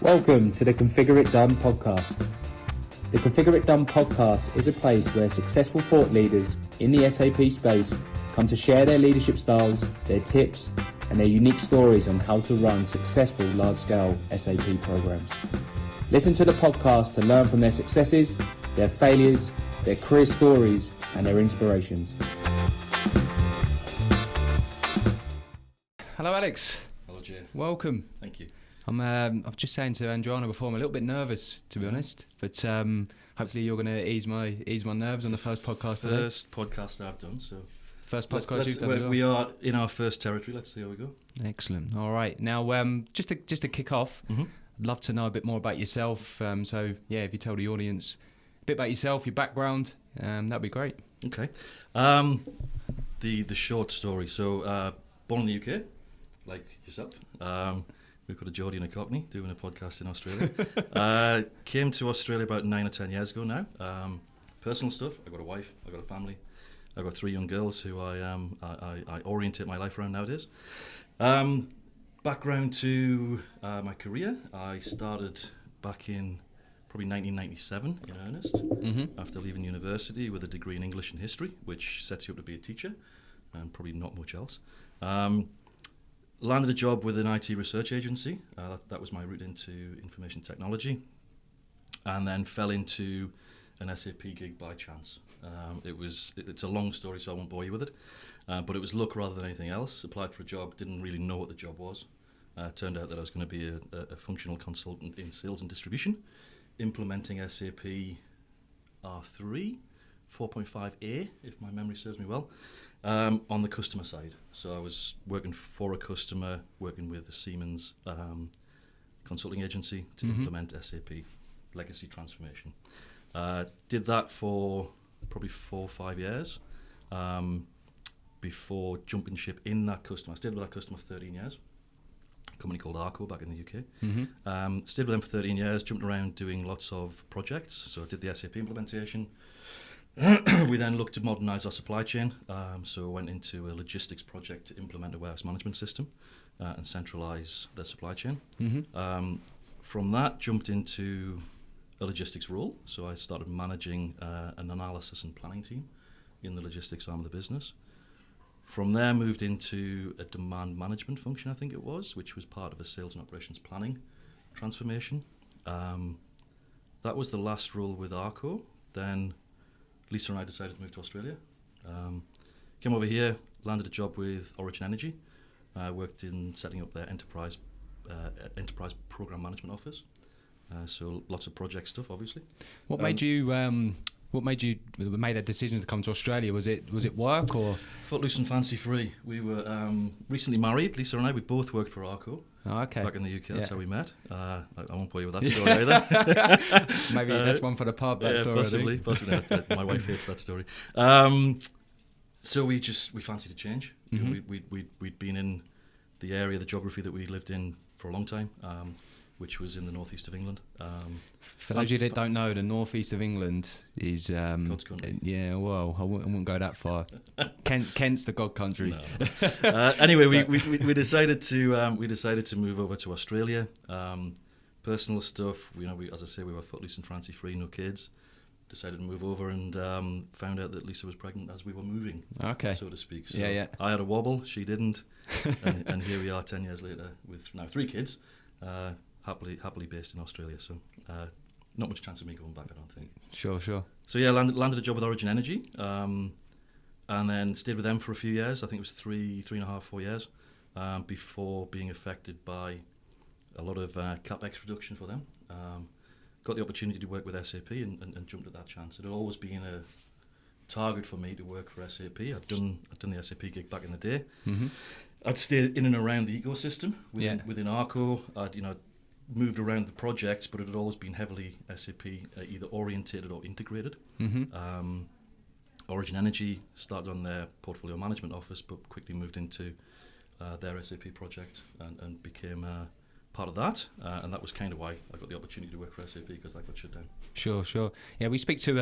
Welcome to the ConfigureITDone Podcast. The ConfigureITDone Podcast is a place where successful thought leaders in the SAP space come to share their leadership styles, their tips, and their unique stories on how to run successful large-scale SAP programs. Listen to the podcast to learn from their successes, their failures, their career stories, and their inspirations. Hello, Alex. Hello, Jay. Welcome. Thank you. I'm just saying to Andriana before, I'm a little bit nervous, to be honest, but hopefully you're going to ease my nerves on the first podcast today. First podcast I've done, so first podcast you've done as well. We are in our first territory. Let's see how we go. Excellent. All right. Now, just to kick off, I'd love to know a bit more about yourself. So yeah, if you tell the audience a bit about yourself, your background, that'd be great. Okay. The short story. So born in the UK, like yourself. We've got a Geordie and a Cockney doing a podcast in Australia. Came to Australia about 9 or 10 years ago now. Personal stuff. I've got a wife. I've got a family. I've got 3 young girls who I orientate my life around nowadays. Background to my career. I started back in probably 1997 in earnest, after leaving university with a degree in English and history, which sets you up to be a teacher, and probably not much else. Landed a job with an IT research agency. That was my route into information technology, and then fell into an SAP gig by chance. It's a long story, so I won't bore you with it, but it was luck rather than anything else. Applied for a job, didn't really know what the job was. Turned out that I was going to be a functional consultant in sales and distribution, implementing SAP R3, 4.5A, if my memory serves me well, on the customer side. So I was working for a customer, working with the Siemens consulting agency to implement SAP legacy transformation. Did that for probably 4 or 5 years before jumping ship in that customer. I stayed with that customer for 13 years. A company called Arco back in the UK. Stayed with them for 13 years, jumped around doing lots of projects. So I did the SAP implementation. We then looked to modernise our supply chain, so went into a logistics project to implement a warehouse management system and centralise their supply chain. From that, jumped into a logistics role, so I started managing an analysis and planning team in the logistics arm of the business. From there, moved into a demand management function, I think it was, which was part of a sales and operations planning transformation. That was the last role with Arco. Then Lisa and I decided to move to Australia. Came over here, landed a job with Origin Energy. Worked in setting up their enterprise program management office. So lots of project stuff, obviously. What made you make that decision to come to Australia? Was it work or? Footloose and fancy free. We were recently married, Lisa and I. We both worked for Arco. Oh, okay. Back in the UK, that's how we met. I won't bore you with that story either. Maybe that's one for the pub, that story. Possibly. My wife hates that story. So we fancied a change. We'd been in the area, the geography that we lived in for a long time, which was in the northeast of England. For those of you that don't know, the northeast of England is God's country. Yeah, well, I wouldn't go that far. Kent's the God country. No. Anyway, we decided to move over to Australia. Personal stuff. As I say, we were footloose and fancy free, no kids. Decided to move over and found out that Lisa was pregnant as we were moving. Okay. So to speak. So yeah. I had a wobble. She didn't. and here we are 10 years later with now 3 kids. Happily based in Australia, so not much chance of me going back, I don't think. Sure. So yeah, landed a job with Origin Energy, and then stayed with them for a few years. I think it was 3.5, 4 years, before being affected by a lot of capex reduction for them. Got the opportunity to work with SAP and jumped at that chance. It had always been a target for me to work for SAP. I'd done the SAP gig back in the day. I'd stayed in and around the ecosystem within Arco. I'd moved around the projects, but it had always been heavily SAP either orientated or integrated. Origin Energy started on their portfolio management office, but quickly moved into their SAP project and became part of that. And that was kind of why I got the opportunity to work for SAP, because that got shut down. Sure. Yeah, we speak to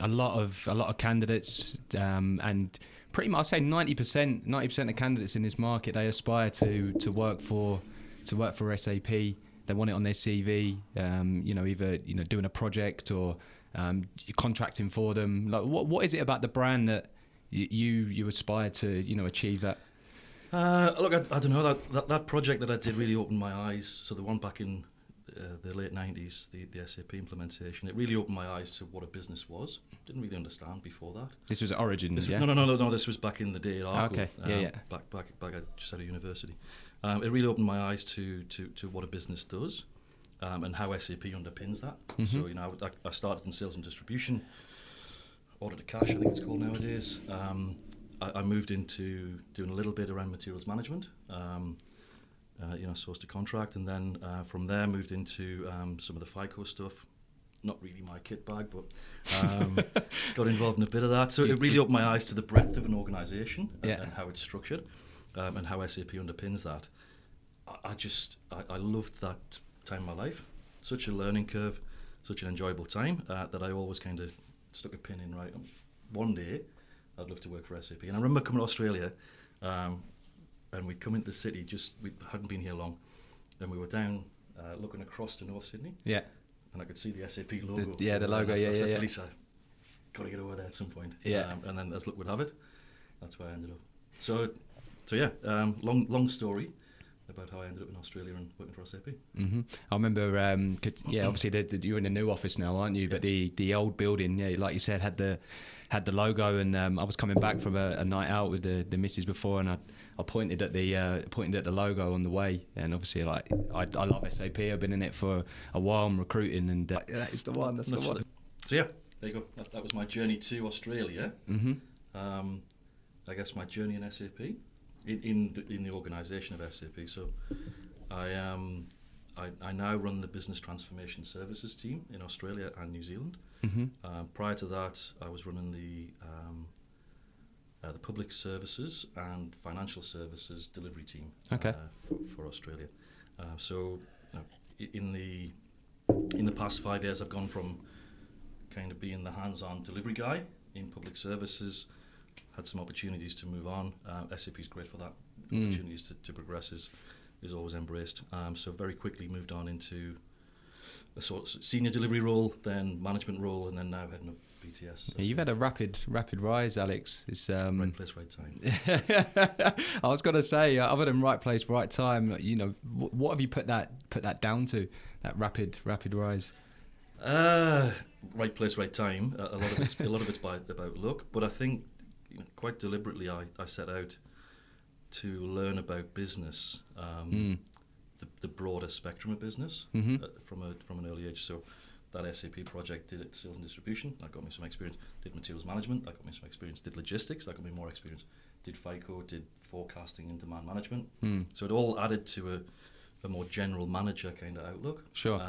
a lot of candidates, and pretty much, I'd say 90% of candidates in this market, they aspire to work for SAP. they want it on their CV, either doing a project or you're contracting for them. Like, what is it about the brand that you aspire to achieve that? Look, I don't know, that project that I did really opened my eyes. So the one back in the late 90s, the SAP implementation, it really opened my eyes to what a business was. Didn't really understand before that. This was at Origin, yeah? No, this was back in the day at Arco. Okay, yeah. Back at just out of university. It really opened my eyes to what a business does and how SAP underpins that. Mm-hmm. So, I started in sales and distribution, order to cash, I think it's called nowadays. I moved into doing a little bit around materials management, source to contract, and then from there moved into some of the FICO stuff. Not really my kit bag, but got involved in a bit of that. So it really opened my eyes to the breadth of an organisation and how it's structured and how SAP underpins that. I loved that time of my life. Such a learning curve, such an enjoyable time that I always kind of stuck a pin in, right? One day I'd love to work for SAP. And I remember coming to Australia, and we'd come into the city, we hadn't been here long, and we were down looking across to North Sydney. Yeah. And I could see the SAP logo. The logo, I said to Lisa, got to get over there at some point. Yeah. And then as luck would have it, that's where I ended up. So long story about how I ended up in Australia and working for SAP. Mm-hmm. I remember, obviously you're in a new office now, aren't you? Yeah. But the old building, like you said, had the logo, and I was coming back from a night out with the missus before, and I pointed at the logo on the way, and obviously I love SAP. I've been in it for a while. I'm recruiting, and that is the one. That's the one. So yeah, there you go. That was my journey to Australia. Mm-hmm. I guess my journey in SAP, in the organisation of SAP. So I now run the business transformation services team in Australia and New Zealand. Mm-hmm. Prior to that, I was running the public services and financial services delivery team for Australia. So in the past 5 years, I've gone from kind of being the hands-on delivery guy in public services, had some opportunities to move on. SAP is great for that. Opportunities to progress is always embraced. So very quickly moved on into a sort of senior delivery role, then management role, and then now heading up BTS. Yeah, you've had a rapid rise, Alex. It's right place, right time. I was going to say, other than right place, right time, what have you put that down to? That rapid rise. Right place, right time. A lot of it's about luck, but I think quite deliberately I set out to learn about business, the broader spectrum of business, from an early age. So that SAP project did it sales and distribution, that got me some experience. Did materials management, that got me some experience. Did logistics, that got me more experience. Did FICO, did forecasting and demand management. So it all added to a more general manager kind of outlook. Sure.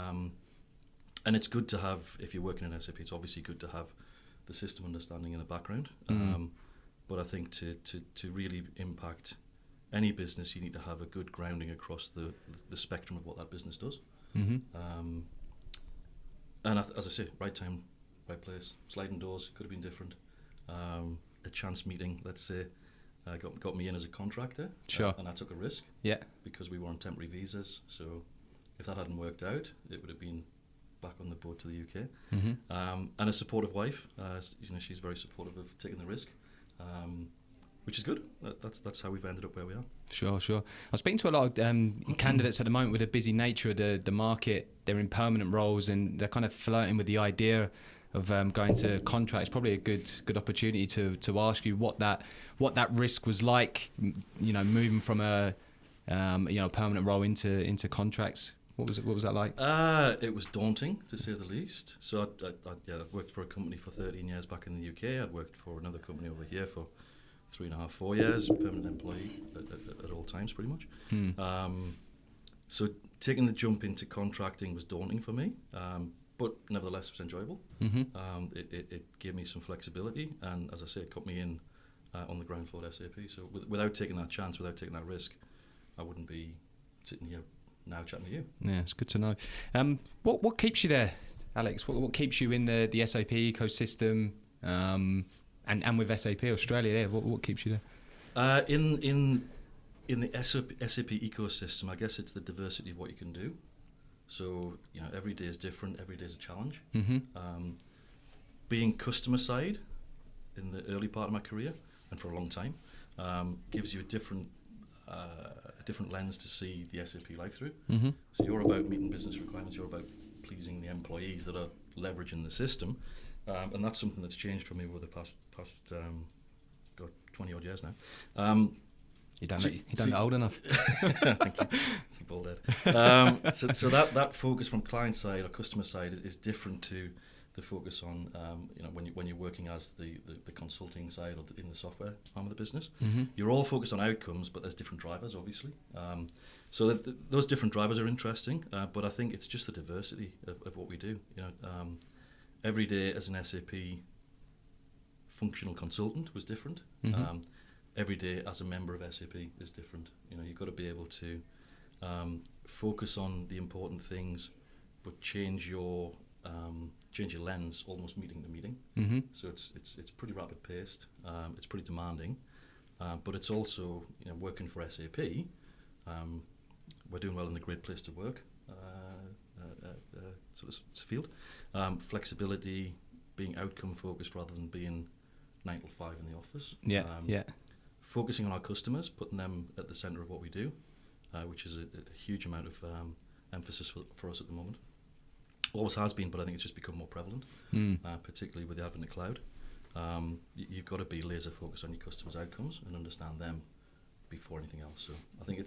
And it's good to have, if you're working in SAP, it's obviously good to have the system understanding in the background. But I think to really impact any business, you need to have a good grounding across the spectrum of what that business does. Mm-hmm. And as I say, right time, right place. Sliding doors, could have been different. A chance meeting, let's say, got me in as a contractor. Sure. And I took a risk. Yeah. Because we were on temporary visas. So if that hadn't worked out, it would have been back on the boat to the UK. Mm-hmm. And a supportive wife. She's very supportive of taking the risk. Which is good. That's how we've ended up where we are. Sure. I'm speaking to a lot of candidates at the moment with a busy nature of the market. They're in permanent roles and they're kind of flirting with the idea of going to contract. It's probably a good opportunity to ask you what that risk was like. Moving from a permanent role into contracts. What was that like? It was daunting, to say the least. So I'd worked for a company for 13 years back in the UK. I'd worked for another company over here for 3.5, 4 years, permanent employee at all times, pretty much. So taking the jump into contracting was daunting for me, but nevertheless it was enjoyable. Mm-hmm. It gave me some flexibility, and as I say, it got me in on the ground floor at SAP. So without taking that chance, without taking that risk, I wouldn't be sitting here now chatting to you. Yeah, it's good to know. What keeps you there, Alex? What keeps you in the SAP ecosystem? And with SAP Australia, what keeps you there? In the SAP ecosystem, I guess it's the diversity of what you can do. So, every day is different, every day is a challenge. Mm-hmm. Being customer side in the early part of my career, and for a long time, gives you a different lens to see the SAP life through. Mm-hmm. So you're about meeting business requirements, you're about pleasing the employees that are leveraging the system, and that's something that's changed for me over the past 20 odd years now. You don't get old enough. Thank you. It's the bald head. So that focus from client side or customer side is different to the focus on when you're working as the consulting side or in the software arm of the business. Mm-hmm. You're all focused on outcomes, but there's different drivers, obviously. So those different drivers are interesting, but I think it's just the diversity of what we do. Every day as an SAP functional consultant was different. Mm-hmm. Every day as a member of SAP is different. You've got to be able to focus on the important things, but change your lens almost meeting to meeting. Mm-hmm. So it's pretty rapid paced. It's pretty demanding, but it's also working for SAP. We're doing well in the Great Place to Work sort of field. Flexibility, being outcome focused rather than being 9 to 5 in the office. Yeah. Focusing on our customers, putting them at the centre of what we do, which is a huge amount of emphasis for us at the moment. Always has been, but I think it's just become more prevalent, particularly with the advent of cloud. You've got to be laser focused on your customers' outcomes and understand them before anything else. So I think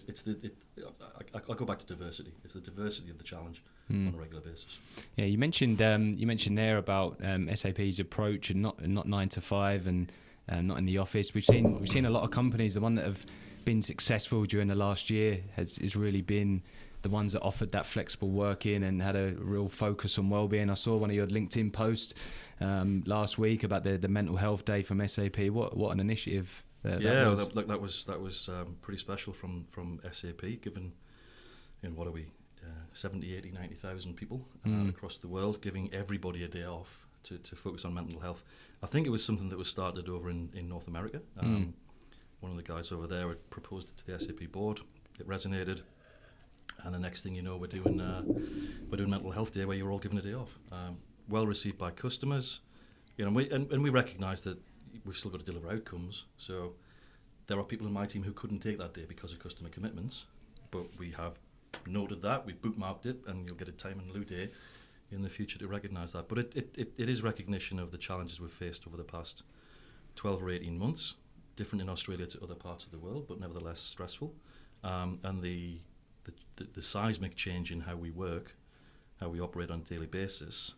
I'll go back to diversity. It's the diversity of the challenge on a regular basis. Yeah, you mentioned there about SAP's approach and not 9 to 5 and not in the office. We've seen a lot of companies. The one that have been successful during the last year has really been the ones that offered that flexible working and had a real focus on wellbeing. I saw one of your LinkedIn posts last week about the mental health day from SAP. What an initiative! That was pretty special from SAP. Given, what are we, 70, 80, 90,000 people across the world, giving everybody a day off to focus on mental health. I think it was something that was started over in North America. One of the guys over there had proposed it to the SAP board. It resonated. And the next thing you know, we're doing Mental Health Day where you're all given a day off. Well received by customers, and we recognise that we've still got to deliver outcomes. So there are people in my team who couldn't take that day because of customer commitments, but we have noted that, we've bookmarked it, and you'll get a time and lieu day in the future to recognise that. But it is recognition of the challenges we've faced over the past 12 or 18 months, different in Australia to other parts of the world, but nevertheless stressful, and the seismic change in how we work, how we operate on a daily basis,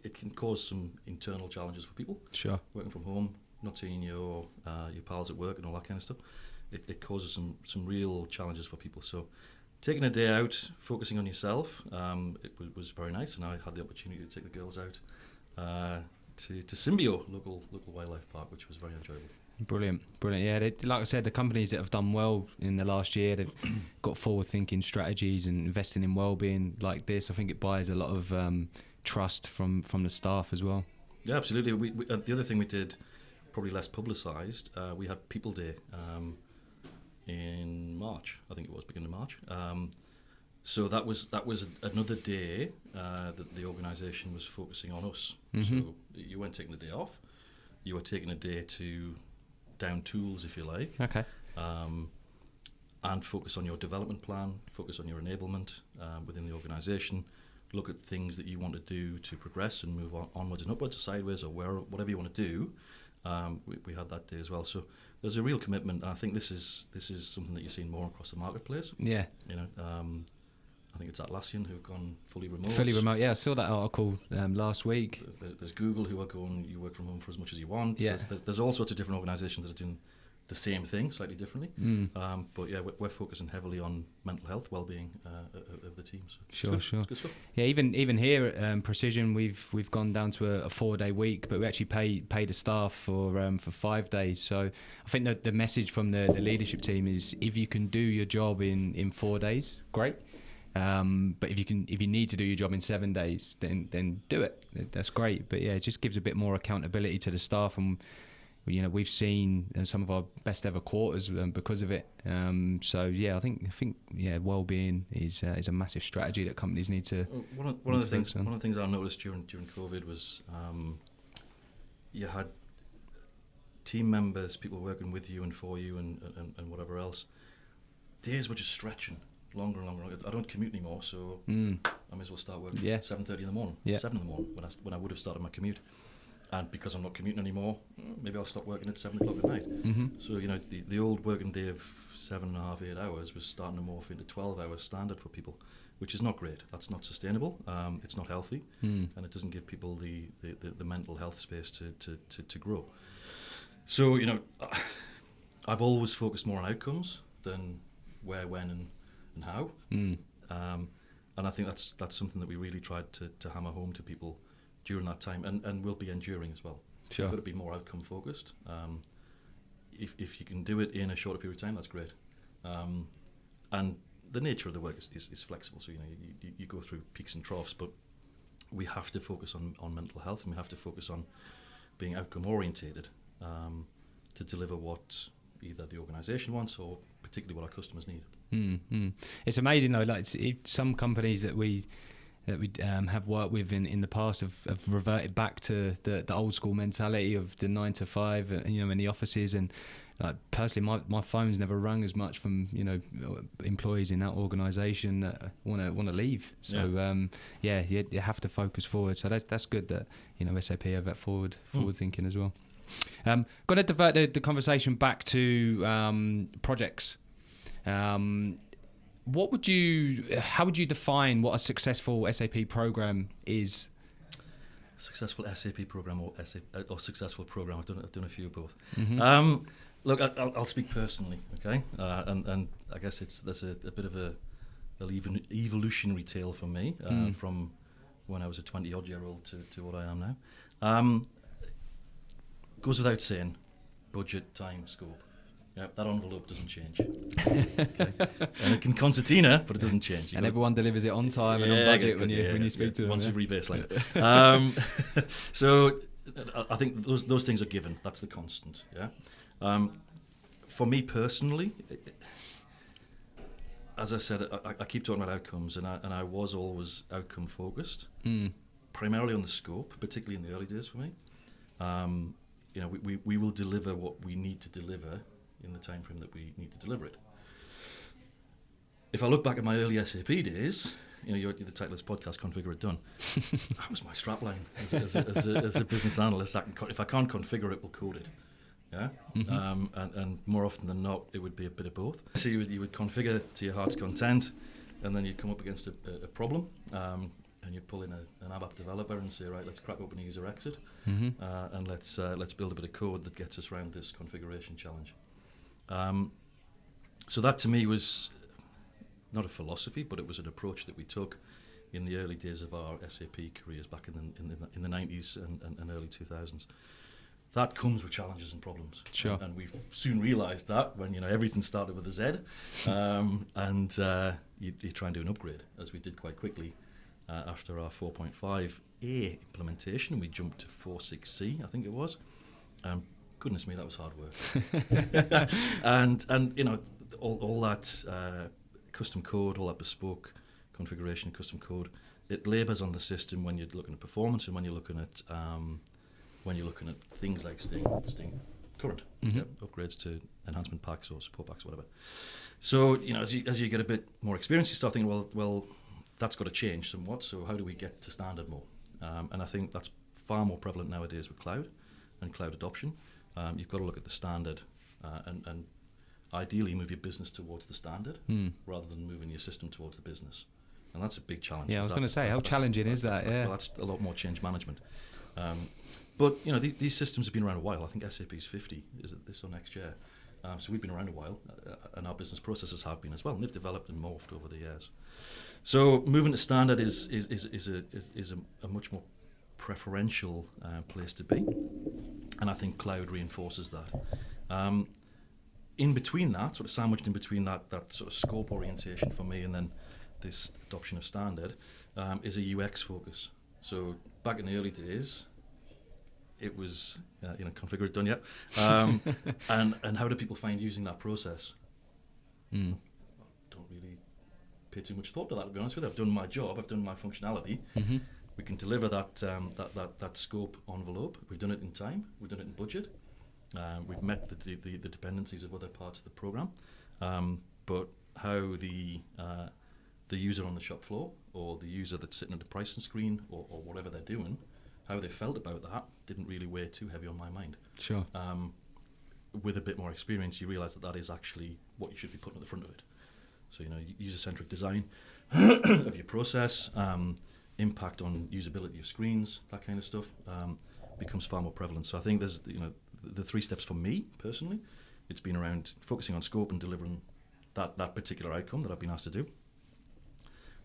it can cause some internal challenges for people. Sure. Working from home, not seeing your pals at work and all that kind of stuff, it causes some real challenges for people. So taking a day out, focusing on yourself, it was very nice, and I had the opportunity to take the girls out to Symbio, local wildlife park, which was very enjoyable. Brilliant. Yeah, like I said, the companies that have done well in the last year, they've got forward-thinking strategies and investing in well-being like this. I think it buys a lot of trust from the staff as well. Yeah, absolutely. We the other thing we did, probably less publicised, we had People Day in March. I think it was beginning of March. So that was another day that the organisation was focusing on us. Mm-hmm. So you weren't taking the day off. You were taking a day to down tools, if you like. Okay. And focus on your development plan, focus on your enablement within the organisation, look at things that you want to do to progress and move onwards and upwards or sideways or whatever you want to do. We had that day as well. So there's a real commitment, and I think this is something that you're seeing more across the marketplace. Yeah. I think it's Atlassian who've gone fully remote. Fully remote, yeah. I saw that article last week. There's Google who are going, you work from home for as much as you want. Yeah. So there's all sorts of different organisations that are doing the same thing, slightly differently. But yeah, we're focusing heavily on mental health, well-being of the teams. So Sure. It's good stuff. Yeah, even here at Precision, we've gone down to a 4-day week, but we actually pay the staff for 5 days. So I think that the message from the leadership team is, if you can do your job in 4 days, great. But if you need to do your job in 7 days, then do it. That's great. But yeah, it just gives a bit more accountability to the staff, and we've seen some of our best ever quarters because of it. So yeah, I think well-being is a massive strategy that companies need to. One of the things I noticed during COVID was you had team members, people working with you and for you, and whatever else. Days were just stretching longer and longer. I don't commute anymore, so I may as well start working at 7:30 in the morning, 7 in the morning when I would have started my commute. And because I'm not commuting anymore, maybe I'll stop working at 7 o'clock at night. Mm-hmm. So, the old working day of 7.5, 8 hours was starting to morph into 12 hours standard for people, which is not great. That's not sustainable. It's not healthy. And it doesn't give people the mental health space to grow. So, I've always focused more on outcomes than where, when, and how. And I think that's something that we really tried to hammer home to people during that time, and will be enduring as well. Sure. You've got to be more outcome focused. If you can do it in a shorter period of time, that's great. And the nature of the work is flexible, so you go through peaks and troughs, but we have to focus on mental health, and we have to focus on being outcome orientated to deliver what either the organisation wants or particularly what our customers need. It's amazing though, like some companies that we have worked with in the past have reverted back to the old school mentality of the 9 to 5, in the offices. And like personally, my phone's never rung as much from employees in that organisation that want to leave. So you have to focus forward. So that's good that SAP have that forward thinking as well. Going to divert the conversation back to projects. How would you define what a successful SAP program is? Successful SAP program or successful program. I've done a few of both. Mm-hmm. Look, I'll speak personally, okay? And I guess there's a bit of an evolutionary tale for me from when I was a 20-odd-year-old to what I am now. Goes without saying, budget, time, scope. Yeah, that envelope doesn't change. Okay. And it can concertina, but it doesn't change. And everyone delivers it on time and on budget when you speak to them. Once you've rebaselined it. So I think those things are given. That's the constant. Yeah. For me personally, as I said, I keep talking about outcomes, and I was always outcome focused, primarily on the scope, particularly in the early days for me. We will deliver what we need to deliver in the time frame that we need to deliver it. If I look back at my early SAP days, the title of this podcast, ConfigureITDone, that was my strapline as a business analyst. If I can't configure it, we'll code it. Yeah, and more often than not, it would be a bit of both. So you would configure to your heart's content, and then you'd come up against a problem, and you'd pull in an ABAP developer and say, right, let's crack open a user exit, and let's build a bit of code that gets us around this configuration challenge. So that to me was not a philosophy, but it was an approach that we took in the early days of our SAP careers back in the 90s and early 2000s. That comes with challenges and problems. Sure. And we've soon realised that when everything started with a Z, and you try and do an upgrade, as we did quite quickly after our 4.5A implementation. We jumped to 4.6C, I think it was. Goodness me, that was hard work. and all that custom code, all that bespoke configuration, custom code, it labours on the system when you're looking at performance and when you're looking at things like staying current, upgrades to enhancement packs or support packs, or whatever. So as you get a bit more experience, you start thinking, well, that's got to change somewhat. So how do we get to standard more? And I think that's far more prevalent nowadays with cloud and cloud adoption. You've got to look at the standard and ideally move your business towards the standard rather than moving your system towards the business. And that's a big challenge. Yeah, I was going to say, how challenging is that? Well, that's a lot more change management. But these systems have been around a while. I think SAP's 50 is it this or next year. So we've been around a while, and our business processes have been as well. And they've developed and morphed over the years. So moving to standard is a much more preferential place to be, and I think cloud reinforces that. In between that, sort of sandwiched in between that sort of scope orientation for me, and then this adoption of standard, is a UX focus. So back in the early days, it was ConfigureITDone yet, and how do people find using that process? Don't really pay too much thought to that, to be honest with you. I've done my job, I've done my functionality. We can deliver that scope envelope. We've done it in time, we've done it in budget. We've met the dependencies of other parts of the program, but how the user on the shop floor, or the user that's sitting at the pricing screen, or whatever they're doing, how they felt about that didn't really weigh too heavy on my mind. Sure. With a bit more experience, you realise that is actually what you should be putting at the front of it. So, user-centric design of your process, impact on usability of screens, that kind of stuff, becomes far more prevalent. So I think there's, the 3 steps for me personally, it's been around focusing on scope and delivering that particular outcome that I've been asked to do.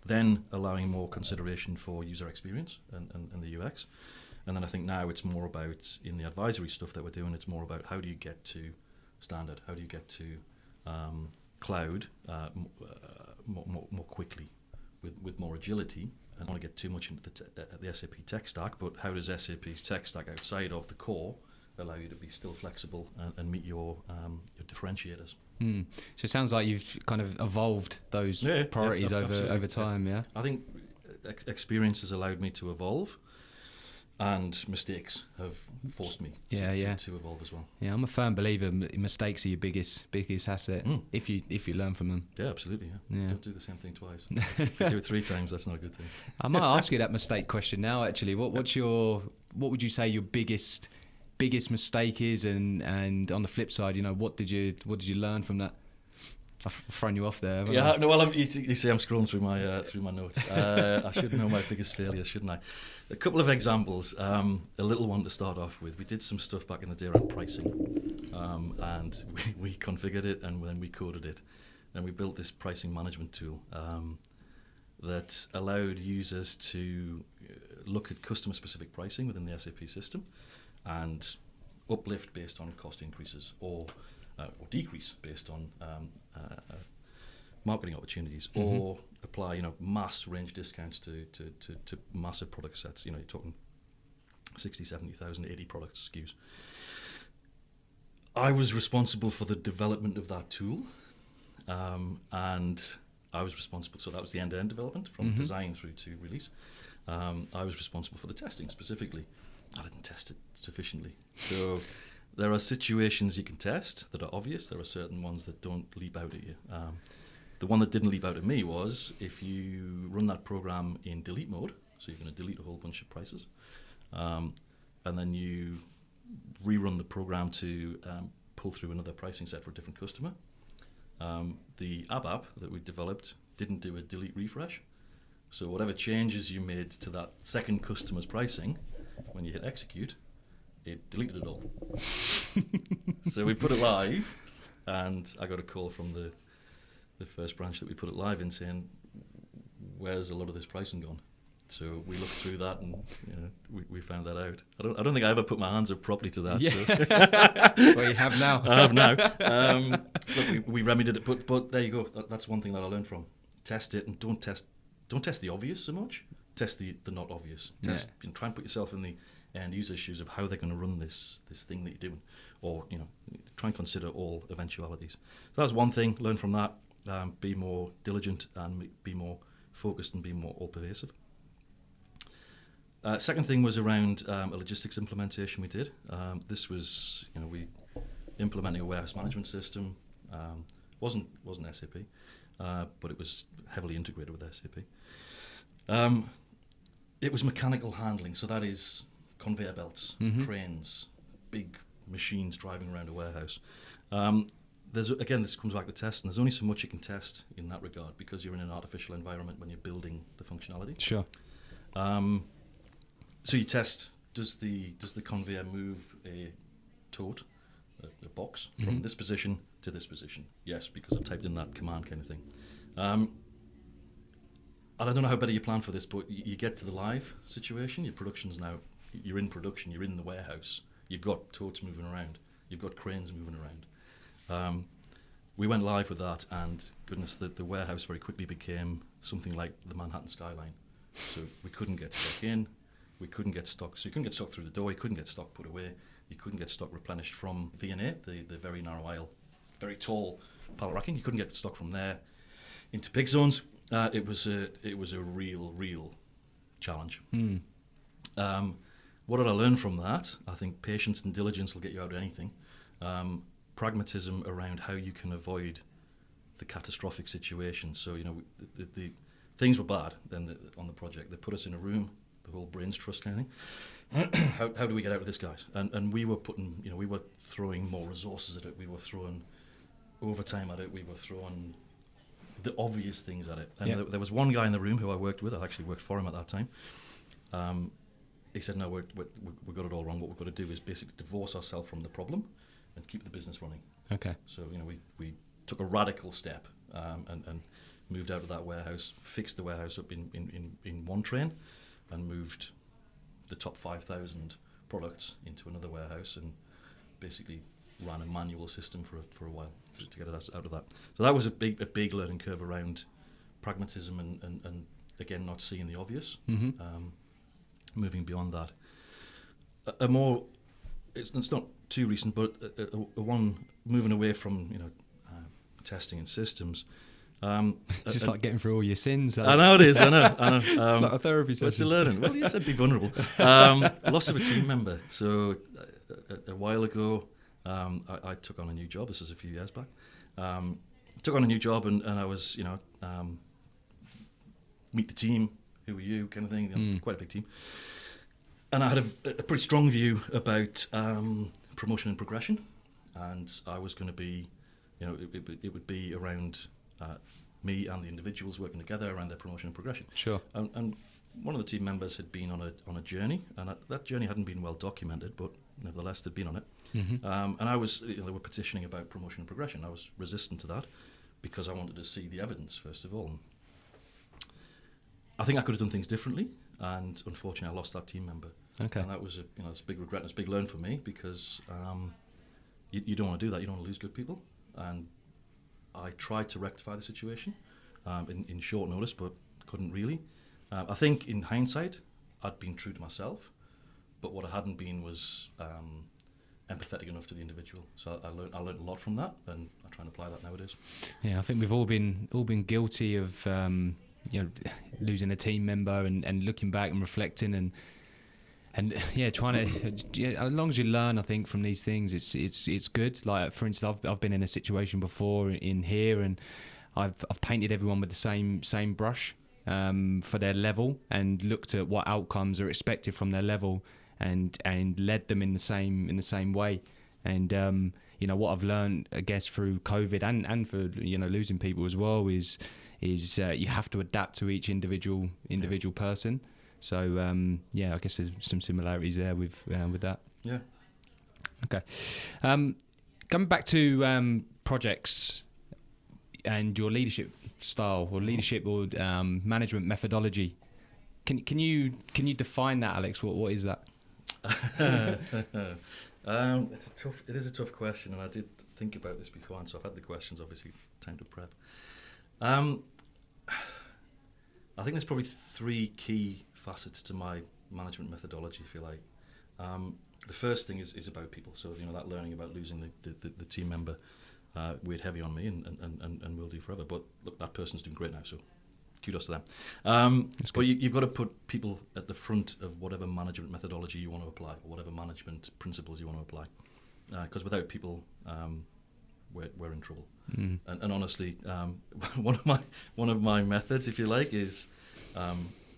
Then allowing more consideration for user experience and the UX. And then I think now it's more about, in the advisory stuff that we're doing, it's more about how do you get to standard, how do you get to cloud more quickly, with more agility. I don't want to get too much into the SAP tech stack, but how does SAP's tech stack outside of the core allow you to be still flexible and meet your differentiators? So it sounds like you've kind of evolved those priorities over time, yeah? I think experience has allowed me to evolve, and mistakes have forced me to evolve as well. Yeah, I'm a firm believer mistakes are your biggest asset if you learn from them. Yeah, absolutely. Yeah. Don't do the same thing twice. If you do it 3 times, that's not a good thing. I might ask you that mistake question now. Actually, what would you say your biggest mistake is, and on the flip side, what did you learn from that? I've thrown you off there. Yeah, no. Well, you see, I'm scrolling through my notes. I should know my biggest failures, shouldn't I? A couple of examples. A little one to start off with. We did some stuff back in the day around pricing, and we configured it, and then we coded it, and we built this pricing management tool that allowed users to look at customer-specific pricing within the SAP system, and uplift based on cost increases, or decrease based on marketing opportunities, or apply mass range discounts to massive product sets. You're talking 60, 70,000, 80 product SKUs. I was responsible for the development of that tool, and I was responsible, so that was the end-to-end development from design through to release. I was responsible for the testing specifically. I didn't test it sufficiently. So there are situations you can test that are obvious. There are certain ones that don't leap out at you. The one that didn't leap out at me was if you run that program in delete mode, so you're going to delete a whole bunch of prices, and then you rerun the program to pull through another pricing set for a different customer. The app that we developed didn't do a delete refresh. So whatever changes you made to that second customer's pricing, when you hit execute, it deleted it all. So we put it live, and I got a call from the first branch that we put it live in saying, where's a lot of this pricing gone? So we looked through that, and we found that out. I don't think I ever put my hands up properly to that. Yeah. So. Well, you have now. I have now. Look, we remedied it, but there you go. That's one thing that I learned from. Test it, and don't test the obvious so much. Test the not obvious. Test and try and put yourself in the end user's shoes of how they're going to run this thing that you're doing, or try and consider all eventualities. So that's one thing. Learn from that. Be more diligent and be more focused and be more all-pervasive. Second thing was around a logistics implementation we did. This was, we implementing a warehouse management system. Wasn't SAP, but it was heavily integrated with SAP. It was mechanical handling, so that is conveyor belts, cranes, big machines driving around a warehouse. This comes back to testing. There's only so much you can test in that regard because you're in an artificial environment when you're building the functionality. Sure. So you test, does the conveyor move a tote, a box, from this position to this position? Yes, because I've typed in that command kind of thing. And I don't know how better you plan for this, but you get to the live situation, your production's now, you're in production, you're in the warehouse, you've got totes moving around, you've got cranes moving around. We went live with that, and goodness, the warehouse very quickly became something like the Manhattan skyline. So we couldn't get stuck in. we couldn't get stock. So you couldn't get stock through the door. You couldn't get stock put away. You couldn't get stock replenished from V&A, the very narrow aisle, very tall pallet racking. You couldn't get stock from there into pick zones. It was a real challenge. What did I learn from that? I think patience and diligence will get you out of anything. Pragmatism around how you can avoid the catastrophic situation. So, the things were bad then on the project. They put us in a room, the whole brains trust kind of thing. How do we get out of this, guys? And we were we were throwing more resources at it. We were throwing overtime at it. We were throwing the obvious things at it. And there was one guy in the room who I worked with. I actually worked for him at that time. He said, no, we got it all wrong. What we've got to do is basically divorce ourselves from the problem and keep the business running. Okay. So, we took a radical step and moved out of that warehouse, fixed the warehouse up in one train, and moved the top 5,000 products into another warehouse, and basically ran a manual system for a while to get us out of that. So that was a big learning curve around pragmatism and again, not seeing the obvious. Moving beyond that, it's not too recent, but a one moving away from testing and systems. It's just like getting through all your sins. I know it is. I know. It's like a therapy session. But you're learning. Well, you said be vulnerable. Loss of a team member. So a while ago, I took on a new job. This is a few years back. Took on a new job, and I was meet the team. Who are you? Kind of thing. Quite a big team. And I had a pretty strong view about promotion and progression, and I was going to be, it would be around me and the individuals working together around their promotion and progression. Sure. And one of the team members had been on a journey, and that journey hadn't been well documented, but nevertheless they'd been on it. And I was, they were petitioning about promotion and progression. I was resistant to that because I wanted to see the evidence first of all. I think I could have done things differently, and unfortunately I lost that team member. Okay. And that was it's a big regret and it's a big learn for me, because you don't want to do that. You don't want to lose good people. And I tried to rectify the situation in short notice, but couldn't really. I think in hindsight, I'd been true to myself, but what I hadn't been was empathetic enough to the individual. So I learned a lot from that, and I try and apply that nowadays. Yeah, I think we've all been guilty of losing a team member and looking back and reflecting and trying to as long as you learn, I think, from these things, it's good. Like, for instance, I've been in a situation before in here, and I've painted everyone with the same brush for their level, and looked at what outcomes are expected from their level, and led them in the same way. And what I've learned, I guess, through COVID and for losing people as well is you have to adapt to each individual person. So I guess there's some similarities there with that. Yeah. Okay. Coming back to projects and your leadership style or leadership or management methodology, can you define that, Alex? What is that? It is a tough question, and I did think about this before, and so I've had the questions, obviously, time to prep. I think there's probably three key facets to my management methodology, if you like. The first thing is about people. So that learning about losing the team member weighed heavy on me, and will do forever. But look, that person's doing great now, so kudos to them. But you've got to put people at the front of whatever management methodology you want to apply, or whatever management principles you want to apply. Because without people, we're in trouble. And honestly, one of my methods, if you like, is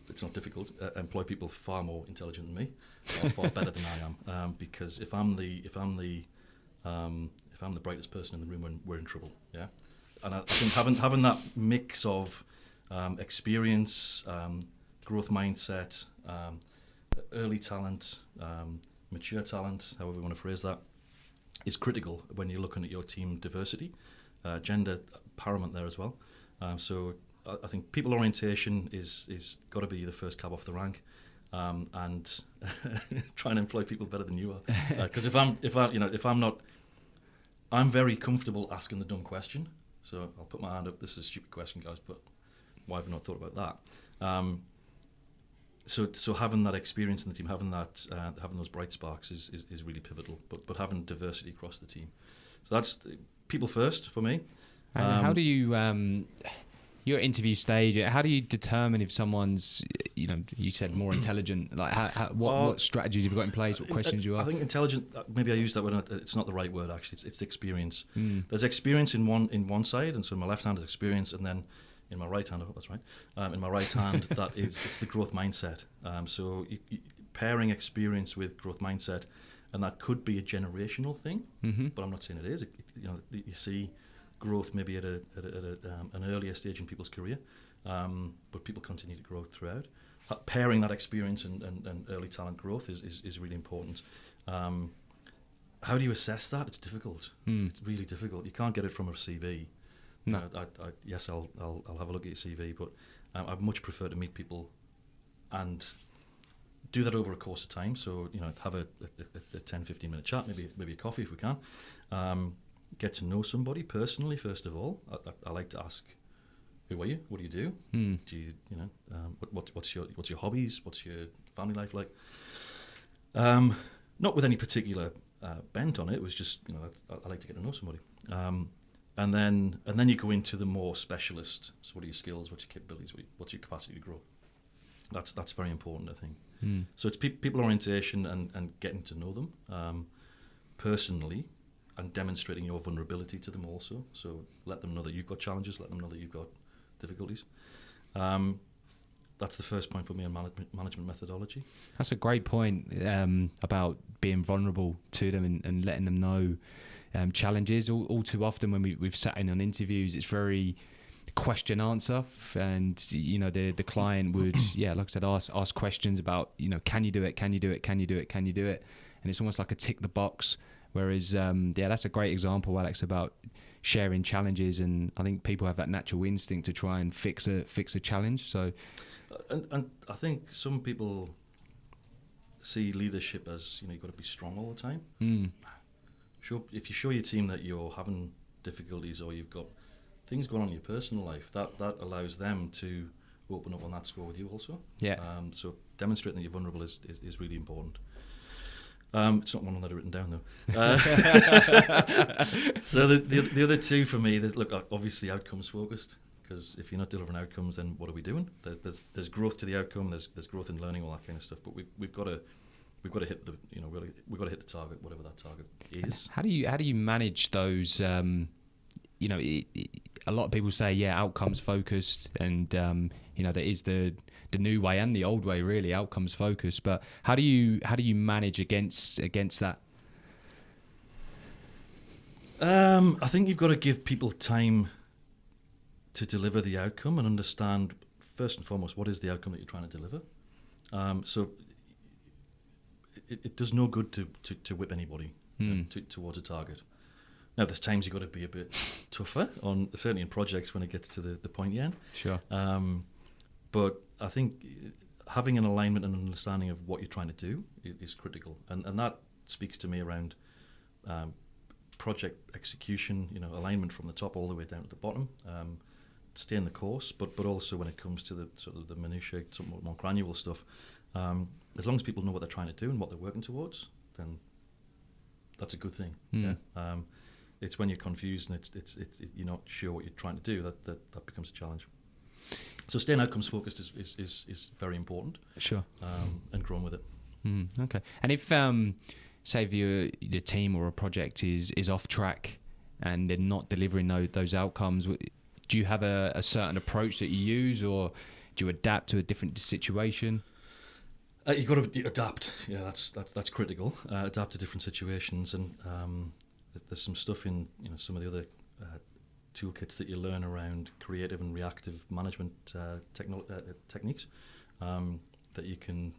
it's not difficult. Employ people far more intelligent than me, or far better than I am. Because if I'm the brightest person in the room, we're in trouble. Yeah, and I think having that mix of experience, growth mindset, early talent, mature talent, however you want to phrase that, is critical when you're looking at your team diversity. Gender paramount there as well. So I think people orientation is got to be the first cab off the rank, and try and employ people better than you are. Because if I'm not, I'm very comfortable asking the dumb question. So I'll put my hand up. This is a stupid question, guys, but why have I not thought about that? So having that experience in the team, having those bright sparks is really pivotal. But having diversity across the team, so that's people first for me. And how do you, your interview stage, how do you determine if someone's, you said more intelligent, like what strategies have you got in place, what questions you ask? I think intelligent, maybe I use that word, it's not the right word actually, it's experience. There's experience in one side, and so in my left hand is experience, and then in my right hand, I hope that's right, in my right hand, it's the growth mindset. So pairing experience with growth mindset, and that could be a generational thing, but I'm not saying it is. You see growth maybe at an earlier stage in people's career, but people continue to grow throughout. Pairing that experience and early talent growth is really important. How do you assess that? It's difficult. It's really difficult. You can't get it from a CV. No. Yes, I'll have a look at your CV, but I'd much prefer to meet people and do that over a course of time. So have a 10-15 minute chat, maybe a coffee if we can. Get to know somebody personally first of all. I like to ask, who are you? What do you do? Do you what's your hobbies? What's your family life like? Not with any particular bent on it. It was just I like to get to know somebody. And then you go into the more specialist. So what are your skills? What's your capabilities? What's your capacity to grow? That's very important, I think. So it's people orientation and getting to know them personally, and demonstrating your vulnerability to them also. So let them know that you've got challenges, let them know that you've got difficulties. That's the first point for me on management methodology. That's a great point about being vulnerable to them and letting them know challenges. All too often when we've sat in on interviews, it's very question answer, and the client would like I said, ask questions about can you do it, can you do it, can you do it, can you do it, and it's almost like a tick the box. Whereas that's a great example, Alex, about sharing challenges, and I think people have that natural instinct to try and fix a challenge. So and I think some people see leadership as you've got to be strong all the time. If you show your team that you're having difficulties or you've got things going on in your personal life, that allows them to open up on that score with you also. So demonstrating that you're vulnerable is really important. It's not one that I've written down though. So the other two for me, obviously outcomes focused, because if you're not delivering outcomes, then what are we doing? There's growth to the outcome. There's growth in learning, all that kind of stuff. But we've got to hit we've got to hit the target, whatever that target is. How do you manage those? A lot of people say outcomes focused, and there is the new way and the old way, really, outcomes focused. But how do you manage against that? I think you've got to give people time to deliver the outcome and understand first and foremost what is the outcome that you're trying to deliver. So it does no good to whip anybody towards a target. Now, there's times you've got to be a bit tougher, certainly in projects when it gets to the pointy end. Sure. But I think having an alignment and understanding of what you're trying to do is critical. And that speaks to me around project execution, alignment from the top all the way down to the bottom. Stay in the course, but also when it comes to the sort of the minutiae, some more granular stuff, as long as people know what they're trying to do and what they're working towards, then that's a good thing. It's when you're confused and it's you're not sure what you're trying to do that becomes a challenge. So staying outcomes focused is very important. Sure. And growing with it. Okay. And if say if your team or a project is off track and they're not delivering those outcomes, do you have a certain approach that you use, or do you adapt to a different situation? You've got to adapt. Yeah, that's critical. Adapt to different situations, and there's some stuff in some of the other toolkits that you learn around creative and reactive management techniques that you can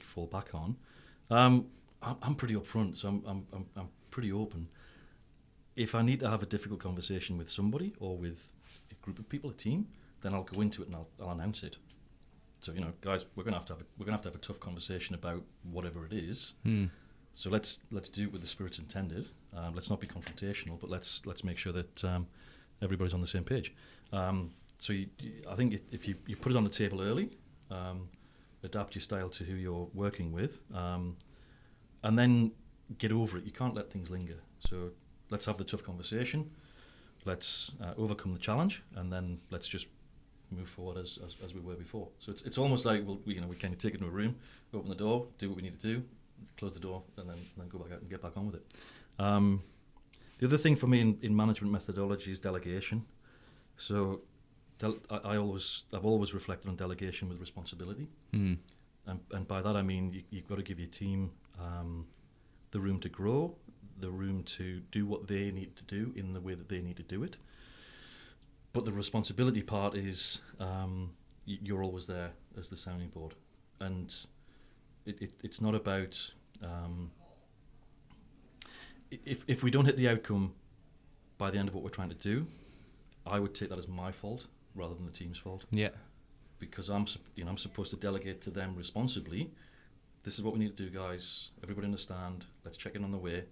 fall back on. I'm pretty upfront, so I'm pretty open. If I need to have a difficult conversation with somebody or with a group of people, a team, then I'll go into it and I'll announce it. So guys, we're gonna have to have a tough conversation about whatever it is. So let's do it with the spirit intended. Let's not be confrontational, but let's make sure that everybody's on the same page. So I think if you put it on the table early, adapt your style to who you're working with, and then get over it. You can't let things linger. So let's have the tough conversation. Let's overcome the challenge, and then let's just move forward as we were before. So it's almost like we kind of take it into a room, open the door, do what we need to do, close the door, and then go back out and get back on with it. The other thing for me in management methodology is delegation. So I've always reflected on delegation with responsibility, and by that I mean you've got to give your team the room to grow, the room to do what they need to do in the way that they need to do it. But the responsibility part is you're always there as the sounding board, and it's not about if we don't hit the outcome by the end of what we're trying to do, I would take that as my fault rather than the team's fault. Yeah. Because I'm supposed to delegate to them responsibly. This is what we need to do, guys. Everybody understand. Let's check in on the way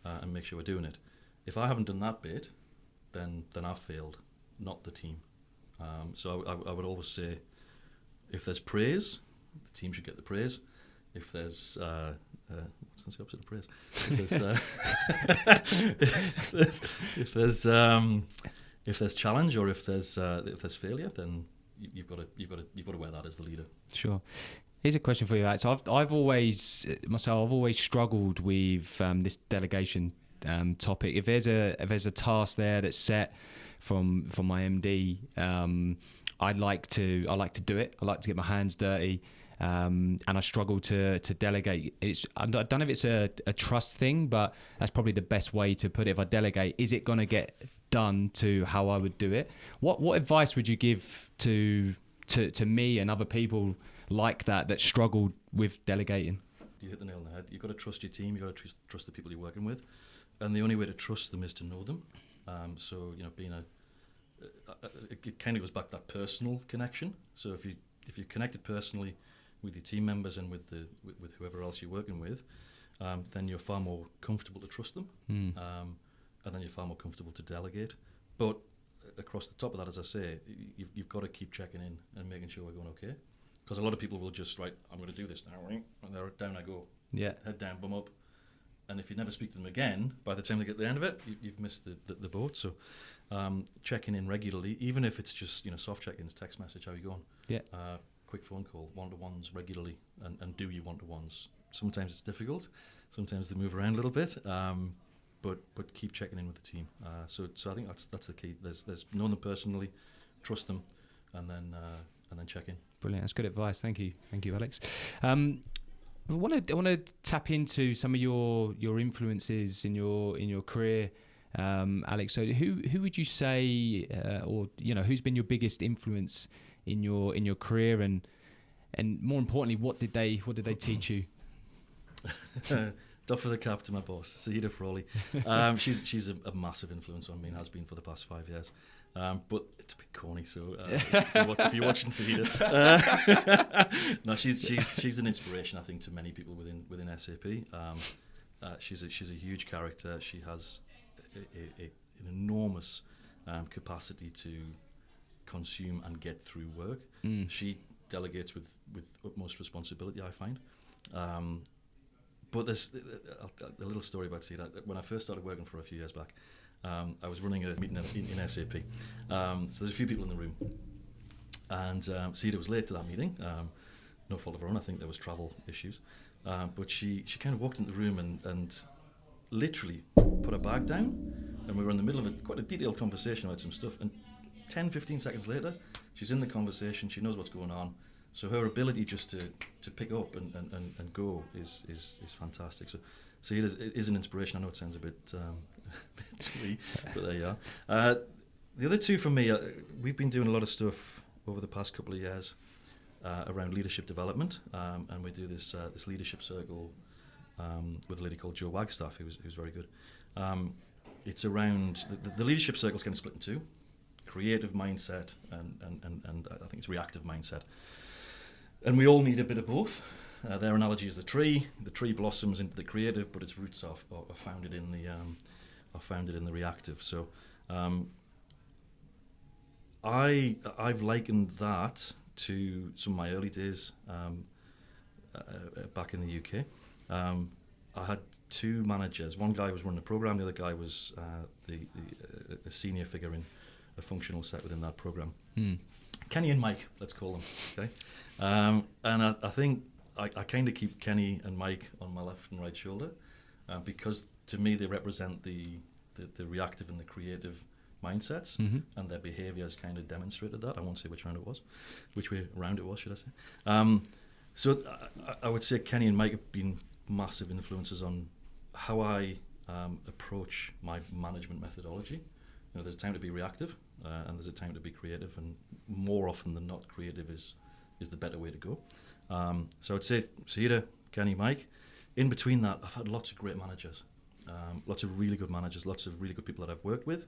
and make sure we're doing it. If I haven't done that bit, then I've failed, not the team. So I would always say, if there's praise, the team should get the praise. If there's what's the opposite of praise? If there's challenge or if there's failure, then you've got to wear that as the leader. Sure. Here's a question for you, Alex. I've always struggled with this delegation topic. If there's a task there that's set from my MD, I like to do it. I like to get my hands dirty, and I struggle to delegate. I don't know if it's a trust thing, but that's probably the best way to put it. If I delegate, is it going to get done to how I would do it? What advice would you give to me and other people like that struggled with delegating? You hit the nail on the head. You've got to trust your team. You've got to trust the people you're working with, and the only way to trust them is to know them. So being it kind of goes back to that personal connection. So if you're connected personally with your team members and with whoever else you're working with, then you're far more comfortable to trust them, and then you're far more comfortable to delegate. But across the top of that, as I say, you've got to keep checking in and making sure we're going okay. Because a lot of people will just, right, I'm going to do this now, and they're down I go. Yeah. Head down, bum up. And if you never speak to them again, by the time they get to the end of it, you've missed the boat. So checking in regularly, even if it's just soft check-ins, text message, how you going? Yeah. Quick phone call, one-to-ones regularly, and do your one-to-ones. Sometimes it's difficult. Sometimes they move around a little bit. But keep checking in with the team. So I think that's the key. There's know them personally, trust them, and then check in. Brilliant. That's good advice. Thank you, Alex. I want to tap into some of your influences in your career, Alex. So who would you say, or who's been your biggest influence in your career, and more importantly, what did they teach you? Doff of the cap to my boss, Sahida Frawley. She's a massive influence on me and has been for the past 5 years. But it's a bit corny, so if you're watching Sahida, no, she's an inspiration, I think, to many people within SAP. She's a huge character. She has an enormous capacity to consume and get through work. She delegates with utmost responsibility, I find. But there's a little story about Sahida. When I first started working for her a few years back, I was running a meeting in SAP. So there's a few people in the room. And Sahida was late to that meeting. No fault of her own. I think there was travel issues. But she kind of walked into the room and literally put her bag down. And we were in the middle of quite a detailed conversation about some stuff. And 10, 15 seconds later, she's in the conversation. She knows what's going on. So her ability just to pick up and go is fantastic. So it is an inspiration. I know it sounds a bit twee, but there you are. The other two for me, we've been doing a lot of stuff over the past couple of years around leadership development, and we do this leadership circle with a lady called Jo Wagstaff, who's very good. It's around the leadership circle's kind of split in two: creative mindset and I think it's reactive mindset. And we all need a bit of both. Their analogy is the tree. The tree blossoms into the creative, but its roots are founded in the reactive. So I've likened that to some of my early days back in the UK, I had two managers. One guy was running the program, the other guy was a senior figure in a functional set within that program. Kenny and Mike, let's call them. Okay, and I think I kind of keep Kenny and Mike on my left and right shoulder because to me they represent the reactive and the creative mindsets, and their behaviours kind of demonstrated that. I won't say which way around it was, should I say? So I would say Kenny and Mike have been massive influences on how I approach my management methodology. There's a time to be reactive, and there's a time to be creative, and more often than not, creative is the better way to go. So I'd say Sahida, Kenny, Mike. In between that, I've had lots of great managers, lots of really good managers, lots of really good people that I've worked with,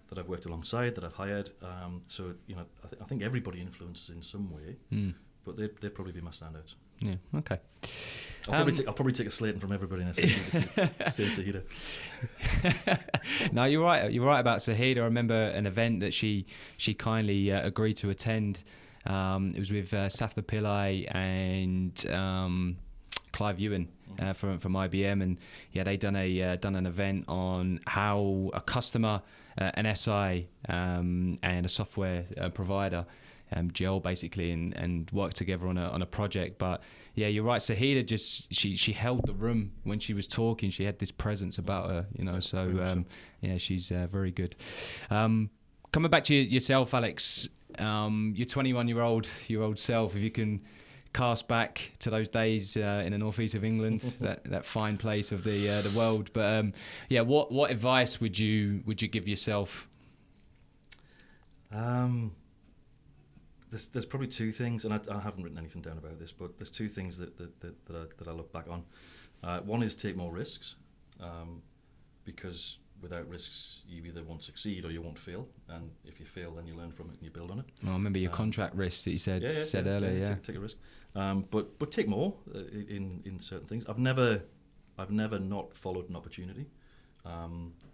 that I've worked alongside, that I've hired. So I think everybody influences in some way, but they'd probably be my standouts. Yeah. Okay. I'll probably take a slating from everybody in SAP to say Sahida. No, you're right. You're right about Sahida. I remember an event that she kindly agreed to attend. It was with Safda Pillai and Clive Ewan from IBM, and they done an event on how a customer, an SI, and a software provider gel basically and work together on a project. But yeah, you're right. Sahida she held the room when she was talking. She had this presence about her, So she's very good. Coming back to yourself, Alex, your 21-year-old self, if you can cast back to those days in the northeast of England, that fine place of the world. But what advice would you give yourself? There's probably two things, and I haven't written anything down about this, but there's two things that I look back on. One is take more risks, because without risks you either won't succeed or you won't fail, and if you fail then you learn from it and you build on it. I remember your contract risk that you said earlier. Take a risk, but take more in certain things. I've never not followed an opportunity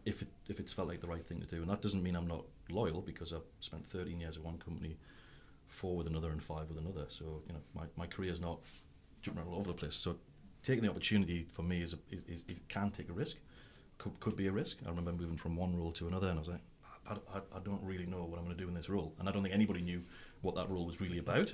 if it's felt like the right thing to do, and that doesn't mean I'm not loyal, because I've spent 13 years at one company, 4 with another and 5 with another. So my career's not jumping all over the place. So taking the opportunity for me is can take a risk, could be a risk. I remember moving from one role to another, and I was like, I don't really know what I'm going to do in this role, and I don't think anybody knew what that role was really about.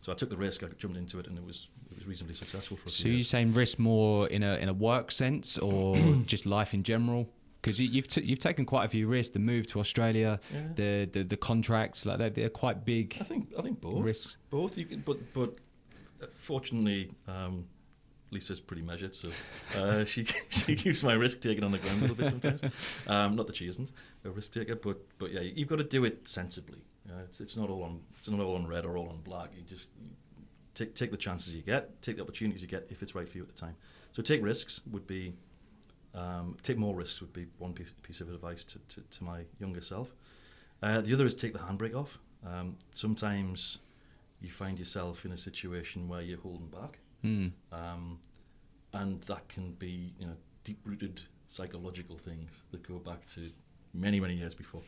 So I took the risk, I jumped into it, and it was reasonably successful for a few years. So you're saying risk more in a work sense, or just life in general? Because you've taken quite a few risks. The move to Australia, the contracts, like that, they're quite big. I think both risks. Both you can, but fortunately, Lisa's pretty measured, so she keeps my risk taking on the ground a little bit sometimes. Not that she isn't a risk taker, but yeah, you've got to do it sensibly. It's not all on red or all on black. You just take the chances you get, take the opportunities you get if it's right for you at the time. So take risks would be. Take more risks would be one piece of advice to my younger self. The other is take the handbrake off. Sometimes you find yourself in a situation where you're holding back, and that can be deep-rooted psychological things that go back to many years before.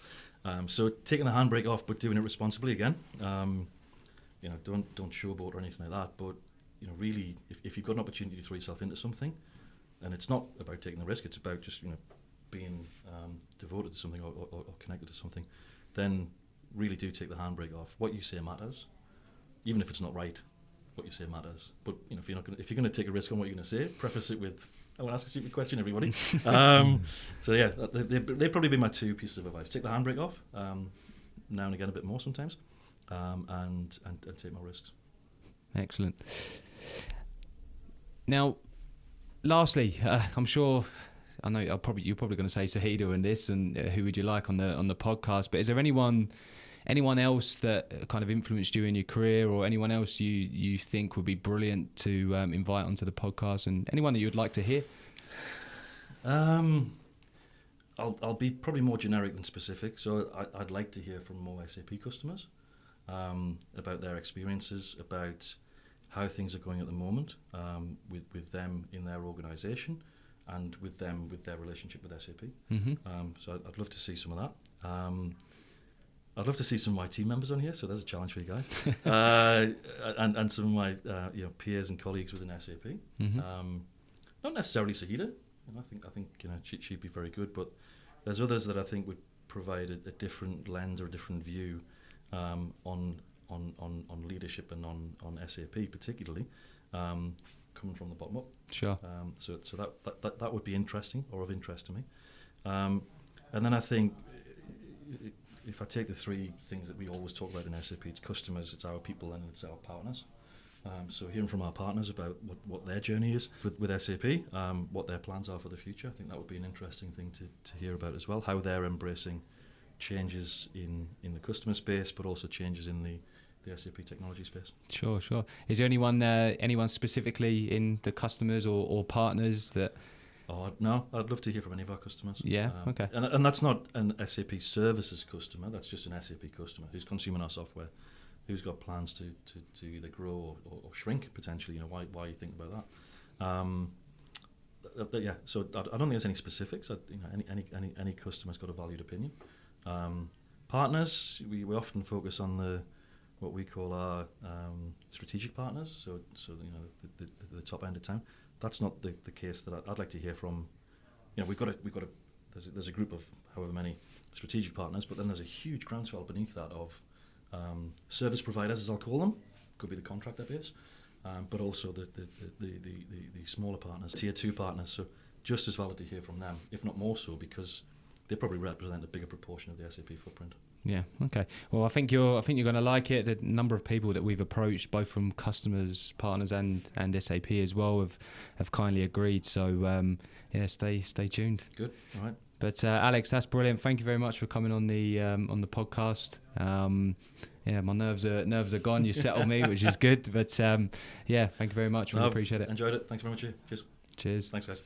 So taking the handbrake off, but doing it responsibly again. Don't showboat or anything like that. But really, if you've got an opportunity to throw yourself into something. And it's not about taking the risk, it's about just being devoted to something or connected to something. Then really do take the handbrake off. What you say matters, even if it's not right. What you say matters. But if you're going to take a risk on what you're going to say, preface it with, "I want to ask a stupid question, everybody." So yeah, they'd probably be my two pieces of advice. Take the handbrake off, now and again a bit more sometimes, and take more risks. Excellent. Now, lastly, I'm sure, I know you're probably going to say Sahida in this, and who would you like on the podcast? But is there anyone else that kind of influenced you in your career, or anyone else you think would be brilliant to invite onto the podcast, and anyone that you'd like to hear? I'll be probably more generic than specific. So I'd like to hear from more SAP customers about their experiences, about how things are going at the moment with them in their organisation, and with them with their relationship with SAP. So I'd love to see some of that. I'd love to see some of my team members on here, so there's a challenge for you guys, and some of my peers and colleagues within SAP. Not necessarily Sahida. I think she'd be very good, but there's others that I think would provide a different lens or a different view on leadership and on SAP particularly, coming from the bottom up. Sure. So that would be interesting or of interest to me. And then I think if I take the three things that we always talk about in SAP, it's customers, it's our people, and it's our partners. So hearing from our partners about what their journey is with SAP, what their plans are for the future, I think that would be an interesting thing to hear about as well, how they're embracing changes in the customer space, but also changes in the SAP technology space. Sure. Is there anyone specifically in the customers or partners that... No, I'd love to hear from any of our customers. Yeah, okay. And that's not an SAP services customer, that's just an SAP customer who's consuming our software, who's got plans to either grow or shrink potentially. Why you think about that? Yeah, so I don't think there's any specifics. Any customer's got a valued opinion. Partners, we often focus on what we call our strategic partners. So the top end of town. That's not the case that I'd like to hear from. There's a group of however many strategic partners, but then there's a huge groundswell beneath that of service providers, as I'll call them. Could be the contractor base, but also the smaller partners, tier 2 partners. So just as valid to hear from them, if not more so, because they probably represent a bigger proportion of the SAP footprint. Yeah. Okay. Well, I think you're going to like it. The number of people that we've approached, both from customers, partners, and SAP as well, have kindly agreed. So stay tuned. Good. All right. But Alex, that's brilliant. Thank you very much for coming on the podcast. My nerves are gone. You settled me, which is good. But thank you very much. Really appreciate it. Enjoyed it. Thanks very much. Cheers. Cheers. Thanks, guys.